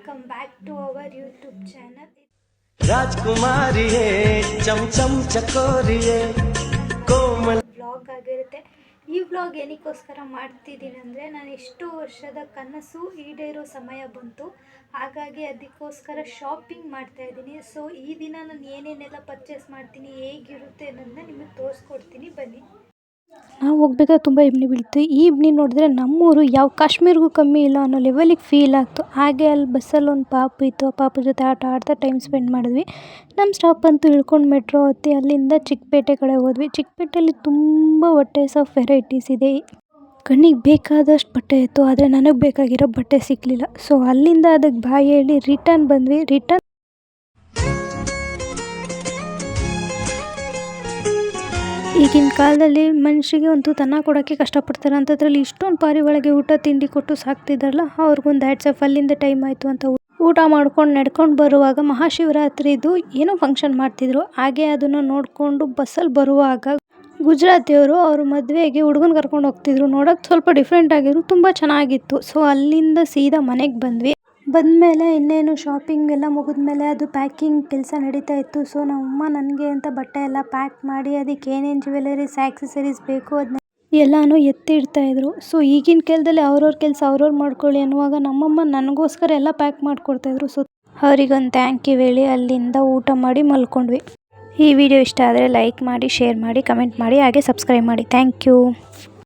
Welcome back to our YouTube channel. ರಾಜ್ಕುಮಾರಿಯೇ ಚಮಚಮ್ ಚಕೋರಿಯೇ ಕೋಮಲ್ ವ್ಲಾಗ್ ಆಗಿರುತ್ತೆ. ಈ ವ್ಲಾಗ್ ಏನಕ್ಕೋಸ್ಕರ ಮಾಡ್ತಿದ್ದೀನಿ ಅಂದರೆ, ನಾನು ಎಷ್ಟು ವರ್ಷದ ಕನಸು ಈಡೇರೋ ಸಮಯ ಬಂತು. ಹಾಗಾಗಿ ಅದಕ್ಕೋಸ್ಕರ ಶಾಪಿಂಗ್ ಮಾಡ್ತಾ ಇದ್ದೀನಿ. ಸೊ ಈ ದಿನ ನಾನು ಏನೇನೆಲ್ಲ ಪರ್ಚೇಸ್ ಮಾಡ್ತೀನಿ, ಹೇಗಿರುತ್ತೆ ಅನ್ನೋದನ್ನ ನಿಮಗೆ ತೋರಿಸ್ಕೊಡ್ತೀನಿ, ಬನ್ನಿ. ನಾವು ಹೋಗ್ಬೇಕಾದ್ರೆ ತುಂಬ ಇಬ್ನಿ ಬೀಳ್ತು. ಈ ಇಬ್ನಿ ನೋಡಿದ್ರೆ ನಮ್ಮೂರು ಯಾವ ಕಾಶ್ಮೀರ್ಗೂ ಕಮ್ಮಿ ಇಲ್ಲ ಅನ್ನೋ ಲೆವೆಲಿಗೆ ಫೀಲ್ ಆಗ್ತು. ಹಾಗೆ ಅಲ್ಲಿ ಬಸ್ಸಲ್ಲಿ ಒಂದು ಪಾಪು ಇತ್ತು. ಆ ಪಾಪು ಜೊತೆ ಆಟ ಆಡ್ತಾ ಟೈಮ್ ಸ್ಪೆಂಡ್ ಮಾಡಿದ್ವಿ. ನಮ್ಮ ಸ್ಟಾಪ್ ಅಂತೂ ಇಳ್ಕೊಂಡು ಮೆಟ್ರೋ ಹತ್ತಿ ಅಲ್ಲಿಂದ ಚಿಕ್ಕಪೇಟೆ ಕಡೆ ಹೋದ್ವಿ. ಚಿಕ್ಕಪೇಟೆಯಲ್ಲಿ ತುಂಬ ಹೊಟ್ಟೆಸ್ ಆಫ್ ವೆರೈಟೀಸ್ ಇದೆ. ಕಣ್ಣಿಗೆ ಬೇಕಾದಷ್ಟು ಬಟ್ಟೆ ಇತ್ತು, ಆದರೆ ನನಗೆ ಬೇಕಾಗಿರೋ ಬಟ್ಟೆ ಸಿಗಲಿಲ್ಲ. ಸೊ ಅಲ್ಲಿಂದ ಅದಕ್ಕೆ ಬಾಯ್ ಹೇಳಿ ರಿಟರ್ನ್ ಬಂದ್ವಿ. ಈಗಿನ ಕಾಲದಲ್ಲಿ ಮನುಷ್ಯರಿಗೆ ಒಂದು ತನ್ನ ಕೊಡೋಕ್ಕೆ ಕಷ್ಟಪಡ್ತಾರೆ. ಅಂಥದ್ರಲ್ಲಿ ಇಷ್ಟೊಂದು ಪಾರಿವಾಳಗೆ ಊಟ ತಿಂಡಿ ಕೊಟ್ಟು ಸಾಕ್ತಿದ್ದಾರಲ್ಲ, ಅವ್ರಿಗೊಂದು ಹ್ಯಾಟ್ಸ್ ಆಫ್. ಅಲ್ಲಿಂದ ಟೈಮ್ ಆಯಿತು ಅಂತ ಊಟ ಮಾಡ್ಕೊಂಡು ನಡ್ಕೊಂಡು ಬರುವಾಗ ಮಹಾಶಿವರಾತ್ರಿದು ಏನೋ ಫಂಕ್ಷನ್ ಮಾಡ್ತಿದ್ರು. ಹಾಗೆ ಅದನ್ನು ನೋಡಿಕೊಂಡು ಬಸ್ಸಲ್ಲಿ ಬರುವಾಗ ಗುಜರಾತಿಯವರು ಅವ್ರ ಮದುವೆಗೆ ಹುಡುಗನ ಕರ್ಕೊಂಡು ಹೋಗ್ತಿದ್ರು. ನೋಡೋಕ್ಕೆ ಸ್ವಲ್ಪ ಡಿಫ್ರೆಂಟ್ ಆಗಿದ್ರು, ತುಂಬ ಚೆನ್ನಾಗಿತ್ತು. ಸೊ ಅಲ್ಲಿಂದ ಸೀದಾ ಮನೆಗೆ ಬಂದಮೇಲೆ ಇನ್ನೇನು ಶಾಪಿಂಗ್ ಎಲ್ಲ ಮುಗಿದ್ಮೇಲೆ ಅದು ಪ್ಯಾಕಿಂಗ್ ಕೆಲಸ ನಡೀತಾ ಇತ್ತು. ಸೊ ನಮ್ಮಮ್ಮ ನನಗೆ ಅಂತ ಬಟ್ಟೆ ಎಲ್ಲ ಪ್ಯಾಕ್ ಮಾಡಿ ಅದಕ್ಕೆ ಏನೇನು ಜ್ಯುವೆಲರೀಸ್ ಆ್ಯಕ್ಸಸರೀಸ್ ಬೇಕು ಅದನ್ನ ಎಲ್ಲನೂ ಎತ್ತಿಡ್ತಾಯಿದ್ರು. ಸೊ ಈಗಿನ ಕಾಲದಲ್ಲಿ ಅವ್ರವ್ರ ಕೆಲಸ ಅವ್ರವ್ರು ಮಾಡ್ಕೊಳ್ಳಿ ಅನ್ನುವಾಗ ನಮ್ಮಮ್ಮ ನನಗೋಸ್ಕರ ಎಲ್ಲ ಪ್ಯಾಕ್ ಮಾಡಿಕೊಡ್ತಾಯಿದ್ರು. ಸೊ ಅವರಿಗೊಂದು ಥ್ಯಾಂಕ್ ಯು ಹೇಳಿ ಅಲ್ಲಿಂದ ಊಟ ಮಾಡಿ ಮಲ್ಕೊಂಡ್ವಿ. ಈ ವಿಡಿಯೋ ಇಷ್ಟ ಆದರೆ ಲೈಕ್ ಮಾಡಿ, ಶೇರ್ ಮಾಡಿ, ಕಮೆಂಟ್ ಮಾಡಿ, ಹಾಗೆ ಸಬ್ಸ್ಕ್ರೈಬ್ ಮಾಡಿ. Thank you.